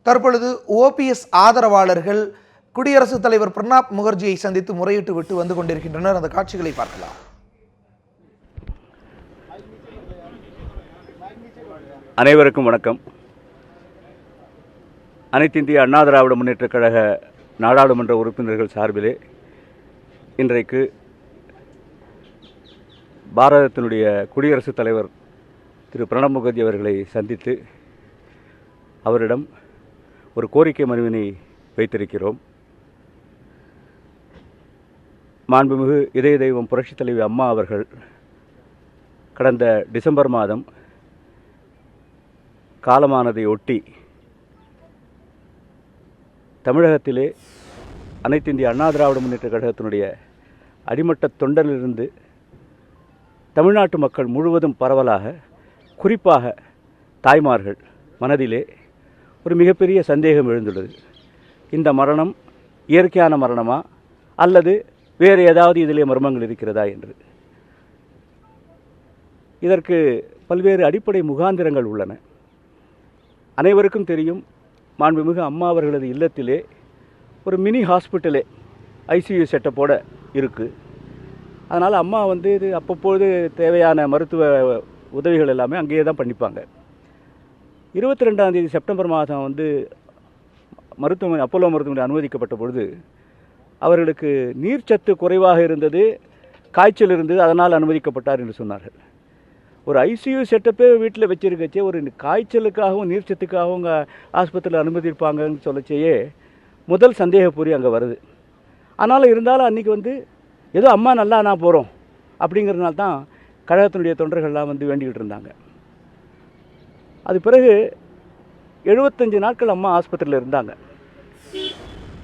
தற்பொழுது ஓபிஎஸ் ஆதரவாளர்கள் குடியரசுத் தலைவர் பிரணாப் முகர்ஜியை சந்தித்து முறையிட்டு விட்டு வந்து கொண்டிருக்கின்றனர். அந்த காட்சிகளை பார்க்கலாம். அனைவருக்கும் வணக்கம். அனைத்து இந்திய அண்ணா திராவிட முன்னேற்றக் கழக நாடாளுமன்ற உறுப்பினர்கள் சார்பிலே இன்றைக்கு பாரதத்தினுடைய குடியரசுத் தலைவர் திரு பிரணாப் முகர்ஜி அவர்களை சந்தித்து அவரிடம் ஒரு கோரிக்கை மனுவினை வைத்திருக்கிறோம். மாண்புமிகு இதய தெய்வம் புரட்சித் தலைவி அம்மா அவர்கள் கடந்த டிசம்பர் மாதம் காலமானதை ஒட்டி தமிழகத்திலே அனைத்து இந்திய அண்ணா திராவிட முன்னேற்றக் கழகத்தினுடைய அடிமட்ட தொண்டரிலிருந்து தமிழ்நாட்டு மக்கள் முழுவதும் பரவலாக, குறிப்பாக தாய்மார்கள் மனதிலே ஒரு மிகப்பெரிய சந்தேகம் எழுந்துள்ளது. இந்த மரணம் இயற்கையான மரணமா அல்லது வேறு ஏதாவது இதிலே மர்மங்கள் இருக்கிறதா என்று. இதற்கு பல்வேறு அடிப்படை முகாந்திரங்கள் உள்ளன. அனைவருக்கும் தெரியும், மாண்புமிகு அம்மா அவர்களது இல்லத்திலே ஒரு மினி ஹாஸ்பிட்டலே ஐசியூ செட்டப்போட இருக்குது. அதனால் அம்மா இது அப்பப்பொழுது தேவையான மருத்துவ உதவிகள் எல்லாமே அங்கேயே தான் பண்ணிப்பாங்க. 22ஆம் தேதி செப்டம்பர் மாதம் மருத்துவமனை அப்போலோ மருத்துவமனை அனுமதிக்கப்பட்ட பொழுது அவர்களுக்கு நீர்ச்சத்து குறைவாக இருந்தது, காய்ச்சல் இருந்தது, அதனால் அனுமதிக்கப்பட்டார் என்று சொன்னார்கள். ஒரு ஐசியூ செட்டப்பே வீட்டில் வச்சுருக்கச்சே ஒரு காய்ச்சலுக்காகவும் நீர்ச்சத்துக்காகவும் ஆஸ்பத்திரியில் அனுமதிப்பாங்கன்னு சொல்லச்சேயே முதல் சந்தேகப்பூரி அங்கே வருது. ஆனாலும் இருந்தாலும் அன்றைக்கி ஏதோ அம்மா நல்லா நான் போகிறோம் அப்படிங்கிறதுனால தான் கழகத்தினுடைய தொண்டர்கள்லாம் வேண்டிக்கிட்டு இருந்தாங்க. அது பிறகு 75 நாட்கள் அம்மா ஆஸ்பத்திரியில் இருந்தாங்க.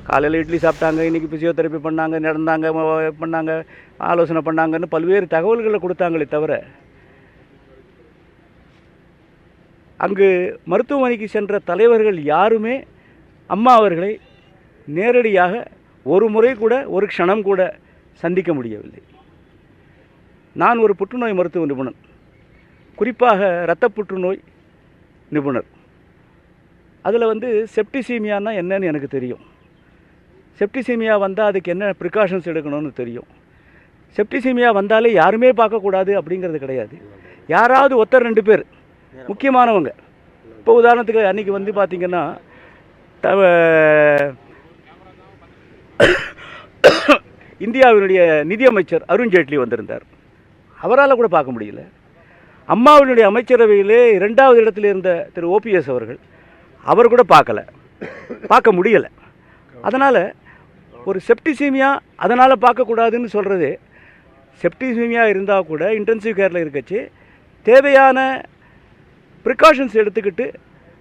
காலையில் இட்லி சாப்பிட்டாங்க, இன்றைக்கி ஃபிசியோதெரப்பி பண்ணாங்க, நடந்தாங்க, பண்ணாங்க, ஆலோசனை பண்ணாங்கன்னு பல்வேறு தகவல்களை கொடுத்தாங்களே தவிர அங்கு மருத்துவமனைக்கு சென்ற தலைவர்கள் யாருமே அம்மா அவர்களை நேரடியாக ஒரு முறை கூட, ஒரு க்ஷணம் கூட சந்திக்க முடியவில்லை. நான் ஒரு புற்றுநோய் மருத்துவ நிபுணர், குறிப்பாக இரத்த புற்றுநோய் நிபுணர். அதில் செப்டிசீமியானா என்னன்னு எனக்கு தெரியும். செப்டிசீமியா வந்தால் அதுக்கு என்ன ப்ரிகாஷன்ஸ் எடுக்கணும்னு தெரியும். செப்டிசீமியா வந்தாலே யாருமே பார்க்கக்கூடாது அப்படிங்கிறது கிடையாது. யாராவது ஒருத்தர் 2 பேர் முக்கியமானவங்க. இப்போ உதாரணத்துக்கு அன்றைக்கி பார்த்திங்கன்னா இந்தியாவினுடைய நிதியமைச்சர் அருண்ஜேட்லி வந்திருந்தார். அவரால் கூட பார்க்க முடியல. அம்மாவினுடைய அமைச்சரவையிலே 2வது இடத்தில் இருந்த திரு ஓபிஎஸ் அவர்கள், அவர் கூட பார்க்க முடியலை. அதனால் ஒரு செப்டிசீமியா அதனால் பார்க்கக்கூடாதுன்னு சொல்கிறது, செப்டிசீமியா இருந்தால் கூட இன்டென்சிவ் கேரில் இருக்கச்சு தேவையான ப்ரிகாஷன்ஸ் எடுத்துக்கிட்டு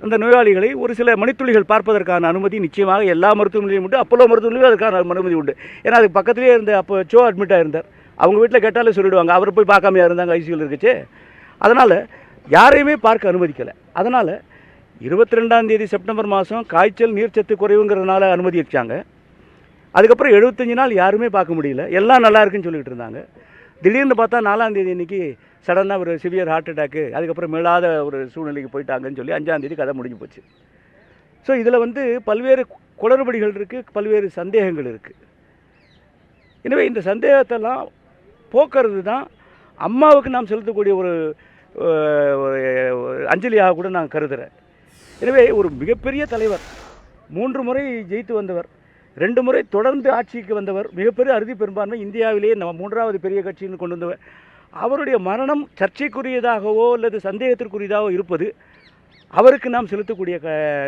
அந்த நோயாளிகளை ஒரு சில மணித்துளிகள் பார்ப்பதற்கான அனுமதி நிச்சயமாக எல்லா மருத்துவமனையிலும் உண்டு. அப்போலோ மருத்துவமனையிலும் அதுக்கான அனுமதி உண்டு. ஏன்னா அதுக்கு பக்கத்துலேயே இருந்த அப்போ அட்மிட் ஆகிருந்தார். அவங்க வீட்டில் கேட்டாலே சொல்லிவிடுவாங்க, அவர் போய் பார்க்காமையா இருந்தாங்க, ஐசியூவில் இருக்குச்சு. அதனால் யாரையுமே பார்க்க அனுமதிக்கலை. அதனால் 22ஆம் தேதி செப்டம்பர் மாதம் காய்ச்சல் நீர்ச்சத்து குறைவுங்கிறதுனால அனுமதி வச்சாங்க. அதுக்கப்புறம் 75 நாள் யாருமே பார்க்க முடியல, எல்லாம் நல்லா இருக்குன்னு சொல்லிகிட்டு இருந்தாங்க. திடீர்னு பார்த்தா 4ஆம் தேதி அன்றைக்கி சடனாக ஒரு சிவியர் ஹார்ட் அட்டாக்கு, அதுக்கப்புறம் மீளாத ஒரு சூழ்நிலைக்கு போயிட்டாங்கன்னு சொல்லி 5ஆம் தேதி கதை முடிஞ்சு போச்சு. ஸோ இதில் பல்வேறு குளறுபடிகள் இருக்குது, பல்வேறு சந்தேகங்கள் இருக்குது. எனவே இந்த சந்தேகத்தெல்லாம் போக்குறது தான் அம்மாவுக்கு நாம் செலுத்தக்கூடிய ஒரு அஞ்சலியாக கூட நான் கருதுகிறேன். எனவே ஒரு மிகப்பெரிய தலைவர், 3 முறை ஜெயித்து வந்தவர், 2 முறை தொடர்ந்து ஆட்சிக்கு வந்தவர், மிகப்பெரிய அறுதி பெரும்பான்மை இந்தியாவிலேயே நம்ம 3வது பெரிய கட்சின்னு கொண்டு வந்தவர். அவருடைய மரணம் சர்ச்சைக்குரியதாகவோ அல்லது சந்தேகத்திற்குரியதாகவோ இருப்பது அவருக்கு நாம் செலுத்தக்கூடிய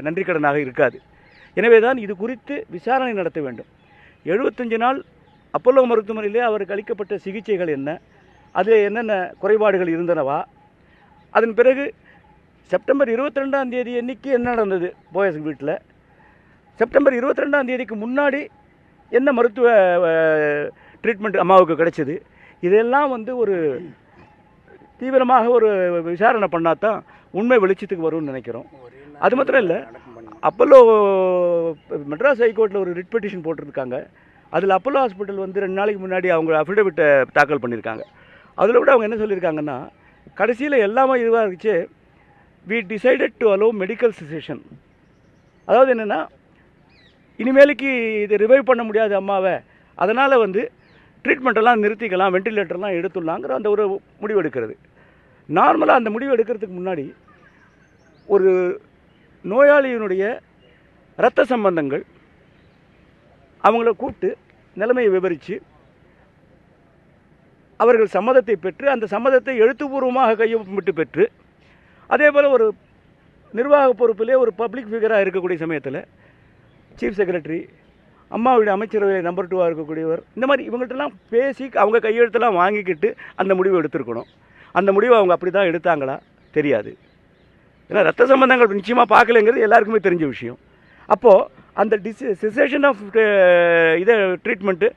நன்றிக்கடனாக இருக்காது. எனவே தான் இது குறித்து விசாரணை நடத்த வேண்டும். 75 நாள் அப்போலோ மருத்துவமனையிலே அவருக்கு அளிக்கப்பட்ட சிகிச்சைகள் என்ன, அதில் என்னென்ன குறைபாடுகள் இருந்தனவா, அதன் பிறகு செப்டம்பர் 22ஆம் தேதி அன்றைக்கி என்ன நடந்தது போயஸ் வீட்டில், செப்டம்பர் 22ஆம் தேதிக்கு முன்னாடி என்ன மருத்துவ ட்ரீட்மெண்ட் அம்மாவுக்கு கிடைச்சது, இதெல்லாம் ஒரு தீவிரமாக ஒரு விசாரணை பண்ணால் தான் உண்மை வெளிச்சத்துக்கு வரும்னு நினைக்கிறோம். அது மாத்திரம் இல்லை, அப்போலோ மெட்ராஸ் ஹைகோர்ட்டில் ஒரு ரிட் பெட்டிஷன் போட்டிருக்காங்க. அதில் அப்போலோ ஹாஸ்பிட்டல் 2 நாளைக்கு முன்னாடி அவங்க அஃபிடவிட்டை தாக்கல் பண்ணியிருக்காங்க. அதில் கூட அவங்க என்ன சொல்லியிருக்காங்கன்னா, கடைசியில் எல்லாமே இதுவாக இருந்துச்சு, we decided to allow medical cessation அதாவது என்னென்னா, இனிமேலுக்கு இது ரிவைவ் பண்ண முடியாது அம்மாவை, அதனால் வந்து ட்ரீட்மெண்ட்டெல்லாம் நிறுத்திக்கலாம், வெண்டிலேட்டர்லாம் எடுத்துடலாங்கிற அந்த ஒரு முடிவு எடுக்கிறது. நார்மலாக அந்த முடிவு எடுக்கிறதுக்கு முன்னாடி ஒரு நோயாளியினுடைய இரத்த சம்பந்தங்கள் அவங்கள கூப்பிட்டு நிலைமையை விவரித்து அவர்கள் சம்மதத்தை பெற்று, அந்த சம்மதத்தை எழுத்துப்பூர்வமாக கையொப்பமிட்டு பெற்று, அதே போல் ஒரு நிர்வாக பொறுப்பிலே ஒரு பப்ளிக் ஃபிகராக இருக்கக்கூடிய சமயத்தில் சீஃப் செக்ரட்டரி, அம்மாவுடைய அமைச்சரவை நம்பர் 2 இருக்கக்கூடியவர், இந்த மாதிரி இவங்கள்ட்டெல்லாம் பேசி அவங்க கையெழுத்தெல்லாம் வாங்கிக்கிட்டு அந்த முடிவை எடுத்திருக்கணும். அந்த முடிவை அவங்க அப்படி தான் எடுத்தாங்களா தெரியாது. ஏன்னா ரத்த சம்பந்தங்கள் நிச்சயமாக பார்க்கலைங்கிறது எல்லாருக்குமே தெரிஞ்ச விஷயம். அப்போது அந்த சிசேஷன் ஆஃப் இதை ட்ரீட்மெண்ட்டு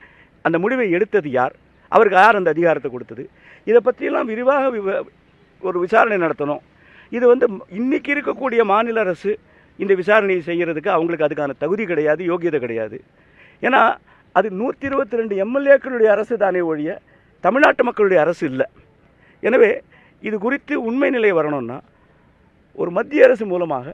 அந்த முடிவை எடுத்தது யார், அவருக்கு யார் அந்த அதிகாரத்தை கொடுத்தது, இதை பற்றியெல்லாம் விரிவாக ஒரு விசாரணை நடத்தணும். இது வந்து இன்றைக்கி இருக்கக்கூடிய மாநில அரசு இந்த விசாரணையை செய்கிறதுக்கு அவங்களுக்கு அதுக்கான தகுதி கிடையாது, யோகியதை கிடையாது. ஏன்னா அது 122 எம்எல்ஏக்களுடைய அரசு தானே ஒழிய தமிழ்நாட்டு மக்களுடைய அரசு இல்லை. எனவே இது குறித்து உண்மை நிலை வரணும்னா ஒரு மத்திய அரசு மூலமாக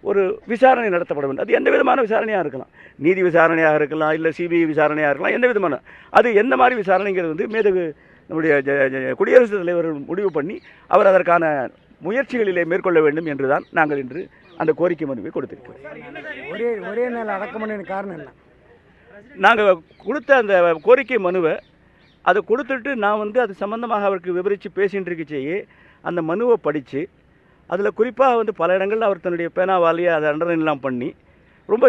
ஒரு விசாரணை நடத்தப்பட வேண்டும். அது எந்த விதமான விசாரணையாக இருக்கலாம், நீதி விசாரணையாக இருக்கலாம், இல்லை சிபிஐ விசாரணையாக இருக்கலாம், எந்த விதமான, அது எந்த மாதிரி விசாரணைங்கிறது வந்து மேதகு நம்முடைய குடியரசுத் தலைவர் முடிவு பண்ணி அவர் அதற்கான முயற்சிகளிலே மேற்கொள்ள வேண்டும் என்று தான் நாங்கள் இன்று அந்த கோரிக்கை மனுவை கொடுத்திருக்கிறோம். ஒரே நாள் அடக்கம் பண்ண காரணம் என்ன? நாங்கள் கொடுத்த அந்த கோரிக்கை மனுவை அதை கொடுத்துட்டு நான் வந்து அது சம்பந்தமாக அவருக்கு விவரித்து பேசிகிட்டு இருக்கச்சேயே அந்த மனுவை படித்து அதில் குறிப்பாக வந்து பல இடங்களில் அவர் தன்னுடைய பேனாவாலேயே அதை அண்டர்லைன்லாம் பண்ணி ரொம்ப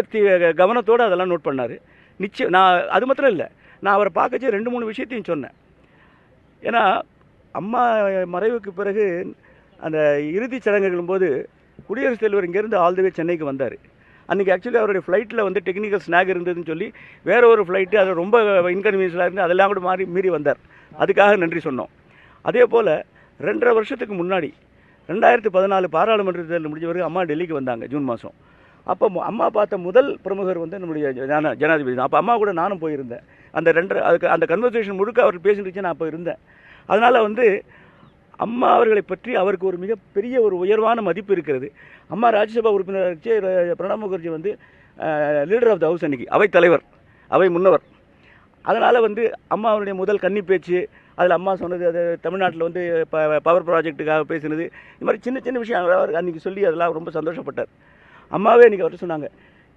கவனத்தோடு அதெல்லாம் நோட் பண்ணார். நிச்சயம் நான் அது மாத்திரம் இல்லை, நான் அவரை பார்க்கச்சே 2-3 விஷயத்தையும் சொன்னேன். ஏன்னா அம்மா மறைவுக்கு பிறகு அந்த இறுதிச் சடங்குகளும் போது குடியரசுத் தலைவர் இங்கேருந்து ஆல் தி வே சென்னைக்கு வந்தார். அன்றைக்கி ஆக்சுவலி அவருடைய ஃப்ளைட்டில் வந்து டெக்னிக்கல் ஸ்நாக் இருந்ததுன்னு சொல்லி வேறு ஒரு ஃப்ளைட்டு அது ரொம்ப இன்கன்வீனியன்ஸாக இருந்து அதெல்லாம் கூட மீறி வந்தார். அதுக்காக நன்றி சொன்னோம். அதே போல் 2.5 வருஷத்துக்கு முன்னாடி 2014 பாராளுமன்ற தேர்தல் முடிஞ்ச பிறகு அம்மா டெல்லிக்கு வந்தாங்க ஜூன் மாதம். அப்போ அம்மா பார்த்த முதல் பிரமுகர் வந்து நம்முடைய ஜனாதிபதி தான். அப்போ அம்மா கூட நானும் போயிருந்தேன். அதுக்கு அந்த கன்வர்சேஷன் முழுக்க அவர் பேசிட்டு நான் அப்போ இருந்தேன். அதனால் வந்து அம்மா அவர்களை பற்றி அவருக்கு ஒரு மிகப்பெரிய ஒரு உயர்வான மதிப்பு இருக்கிறது. அம்மா ராஜ்யசபா உறுப்பினர் பிரணாப் முகர்ஜி வந்து லீடர் ஆஃப் த ஹவுஸ், அன்றைக்கி அவை தலைவர், அவை முன்னவர். அதனால் வந்து அம்மா அவருடைய முதல் கன்னி பேச்சு, அதில் அம்மா சொன்னது, அது தமிழ்நாட்டில் வந்து பவர் ப்ராஜெக்ட்டுக்காக பேசினது, இது மாதிரி சின்ன சின்ன விஷயம் அவர் அன்றைக்கி சொல்லி அதெல்லாம் ரொம்ப சந்தோஷப்பட்டார். அம்மாவே இன்றைக்கி அவர் சொன்னாங்க,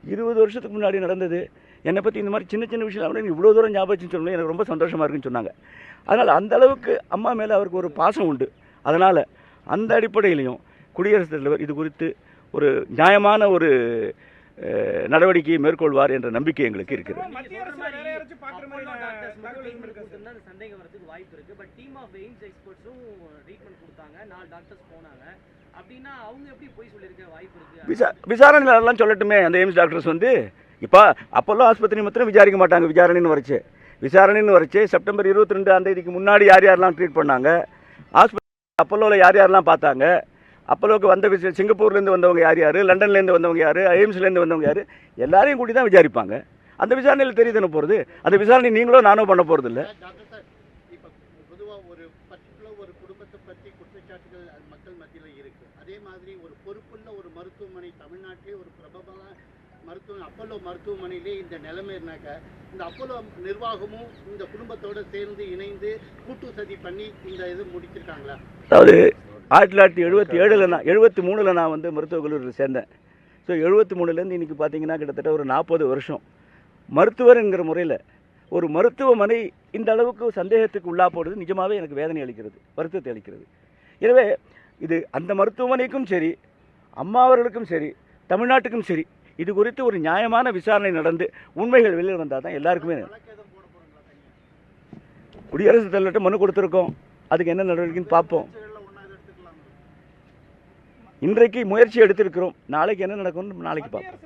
20 வருஷத்துக்கு முன்னாடி நடந்தது, என்னை பற்றி இந்த மாதிரி சின்ன சின்ன விஷயம் எனக்கு இவ்வளோ தூரம் ஞாபகம் சொல்லணும், எனக்கு ரொம்ப சந்தோஷமாக இருக்குன்னு சொன்னாங்க. அதனால் அந்த அளவுக்கு அம்மா மேலே அவருக்கு ஒரு பாசம் உண்டு. அதனால் அந்த அடிப்படையிலையும் குடியரசுத் தலைவர் இது குறித்து ஒரு நியாயமான ஒரு நடவடிக்கையை மேற்கொள்வார் என்ற நம்பிக்கை எங்களுக்கு இருக்குது. விசாரணைலாம் சொல்லட்டுமே அந்த எய்ம்ஸ் டாக்டர்ஸ் வந்து. இப்போ அப்போல்லோ ஆஸ்பத்திரி மாத்திரம் விசாரிக்க மாட்டாங்க, விசாரணைன்னு வரைச்சு செப்டம்பர் 22 அந்த இதுக்கு முன்னாடி யார் யாரெல்லாம் ட்ரீட் பண்ணாங்க, அப்போலோவில் யார் யாரெல்லாம் பார்த்தாங்க, அப்போலோவுக்கு வந்த சிங்கப்பூர்லேருந்து வந்தவங்க யார் யார், லண்டன்லேருந்து வந்தவங்க யார், எய்ம்ஸ்லேருந்து வந்தவங்க யார், எல்லாரையும் கூட்டி தான் விசாரிப்பாங்க. அந்த விசாரணையில் தெரியுதுன்னு போகிறது. அந்த விசாரணை நீங்களோ நானோ பண்ண போகிறது இல்லை. இப்போ பொதுவாக ஒரு பர்டிகுலர் ஒரு குடும்பத்தை பற்றி குற்றச்சாட்டுகள் மக்கள் மத்தியில் இருக்குது. அதே மாதிரி ஒரு பொறுப்புள்ள ஒரு மருத்துவமனை தமிழ்நாட்டிலே ஒரு பிரபலமான அப்போலோ மருத்துவமனையிலே இந்த நிலைமைனாக்க இந்த அப்போலோ நிர்வாகமும் இந்த குடும்பத்தோடு சேர்ந்து இணைந்து கூட்டு சதி பண்ணி இந்த இது முடிச்சிருக்காங்களா? அதாவது 1973 நான் வந்து மருத்துவக் கல்லூரியில் சேர்ந்தேன். ஸோ 73லேருந்து இன்றைக்கி பார்த்தீங்கன்னா கிட்டத்தட்ட ஒரு 40 வருஷம் மருத்துவர்ங்கிற முறையில் ஒரு மருத்துவமனை இந்த அளவுக்கு சந்தேகத்துக்கு உள்ளா போடுறது நிஜமாகவே எனக்கு வேதனை அளிக்கிறது, வருத்தத்தை அளிக்கிறது. எனவே இது அந்த மருத்துவமனைக்கும் சரி, அம்மா அவர்களுக்கும் சரி, தமிழ்நாட்டுக்கும் சரி, இது குறித்து ஒரு நியாயமான விசாரணை நடந்து உண்மைகள் வெளியில் வந்தால் தான் எல்லாருக்குமே. குடியரசுத் தலைவர்கிட்ட மனு கொடுத்துருக்கோம், அதுக்கு என்ன நடவடிக்கைன்னு பார்ப்போம். இன்றைக்கு முயற்சி எடுத்திருக்கிறோம், நாளைக்கு என்ன நடக்கும்னு நாளைக்கு பார்ப்போம்.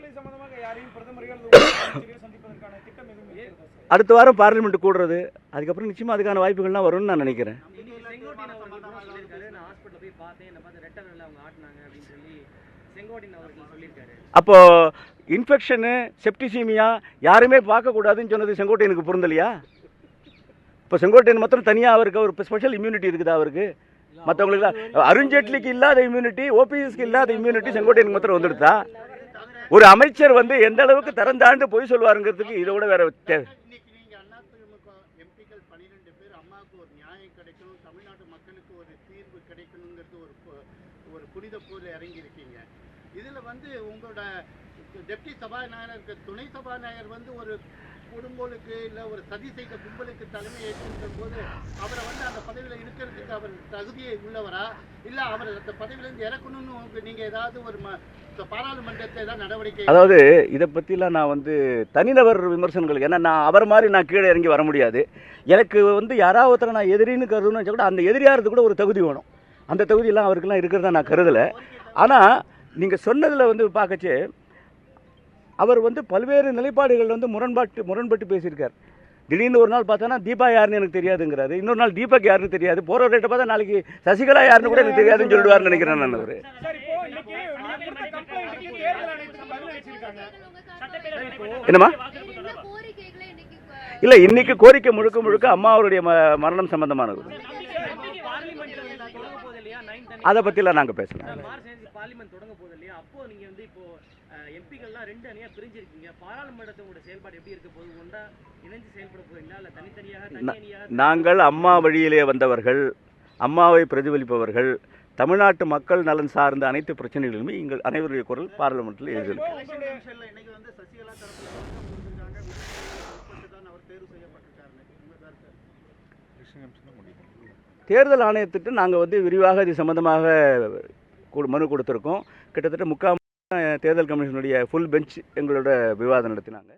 அடுத்த வாரம் பார்லிமெண்ட் கூடுறது, அதுக்கப்புறம் நிச்சயமாக அதுக்கான வாய்ப்புகள்லாம் வரும்னு நான் நினைக்கிறேன். அப்போ இன்ஃபெக்ஷனு, செப்டிசீமியா யாருமே பார்க்கக்கூடாதுன்னு சொன்னது செங்கோட்டையனுக்கு பொருந்தலையா? இப்போ செங்கோட்டையன் மாத்திரம் தனியாக அவருக்கு ஒரு ஸ்பெஷல் இம்யூனிட்டி இருக்குதா அவருக்கு? மற்றவங்களுக்கு அருண்ஜேட்லிக்கு இல்லாத இம்யூனிட்டி, ஓபிஎஸ்க்கு இல்லாத இம்யூனிட்டி செங்கோட்டையனுக்கு மாத்திரம் வந்துடுதா? ஒரு அமைச்சர் வந்து எந்த அளவுக்கு திறந்தாண்டு பொய் சொல்வாருங்கிறதுக்கு இதை விட வேற இன்னைக்கு நீங்க அதிமுக எம்பிக்கள் 12 பேர் அம்மாவுக்கு ஒரு நியாயம் கிடைக்கணும், தமிழ்நாட்டு மக்களுக்கு ஒரு தீர்வு கிடைக்கணுங்கிறது ஒரு புனித போர்ல இறங்கி இருக்கீங்க. இதுல வந்து உங்களோட டெப்டி சபாநாயகர் துணை சபாநாயகர் வந்து ஒரு குடும்பங்களுக்கு இல்ல ஒரு சதி செய்த கும்பலுக்கு தலைமை ஏற்றுகின்ற போது அவரை வந்து அந்த பதவியில இருக்கிறதுக்கு அவர் தகுதியை உள்ளவரா, இல்ல அவர் அந்த பதவியிலிருந்து இறக்கணும்னு நீங்க ஏதாவது ஒரு பாராளுமன்றத்தை ஏதாவது நடவடிக்கை? அதாவது இதை பற்றிலாம் நான் வந்து தனிநபர் விமர்சனங்களுக்கு, ஏன்னா நான் அவர் மாதிரி நான் கீழே இறங்கி வர முடியாது. எனக்கு வந்து யாராவது ஒருத்தரை நான் எதிரின்னு கருதுன்னு வச்சா கூட அந்த எதிரியாகிறது கூட ஒரு தகுதி வேணும். அந்த தகுதியெல்லாம் அவருக்கெல்லாம் இருக்கிறதா நான் கருதலை. ஆனால் நீங்கள் சொன்னதில் வந்து பார்க்கச்சு அவர் வந்து பல்வேறு நிலைப்பாடுகள் வந்து முரண்பட்டு பேசியிருக்கார். திடீர்னு ஒரு நாள் பார்த்தானா தீபா யாருன்னு எனக்கு தெரியாதுங்கிறாரு, இன்னொரு நாள் தீபக் யாருன்னு தெரியாது, போகிற ரேட்டை பார்த்தா நாளைக்கு சசிகலா யாருன்னு கூட எனக்கு தெரியாதுன்னு சொல்லிடுவார்னு நினைக்கிறேன் நான். அவர் என்னம்மா இல்லை, இன்னைக்கு கோரிக்கை முழுக்க அம்மா அவருடைய மரணம் சம்பந்தமானது. அதை பற்றிலாம் நாங்கள் பேசலாம். பார்லிமெண்ட் தொடங்க போகுது இல்லையா, அப்போ நீங்க வந்து இப்போ எம்பிகள்லாம் 2 அணியா பிரிஞ்சிருக்கீங்க. பாராளுமன்றத்தோட செயல்பாடு எப்படி இருக்க போகுது? ஒன்றா இணைஞ்சு செயல்பட போறீங்களா இல்ல தனித்தனியாக? நாங்கள் அம்மா வழியிலே வந்தவர்கள், அம்மாவை பிரதிபலிப்பவர்கள், தமிழ்நாட்டு மக்கள் நலன் சார்ந்த அனைத்து பிரச்சனைகளுமே எங்கள் அனைவருடைய குரல் பார்லிமெண்ட்டில் எழுதியிருக்கு. தேர்தல் ஆணையத்திட்டு நாங்கள் வந்து விரிவாக இது சம்பந்தமாக மனு கொடுத்துருக்கோம். கிட்டத்தட்ட 3/4 தேர்தல் கமிஷனுடைய ஃபுல் பெஞ்ச் எங்களோட விவாதம் நடத்தினாங்க.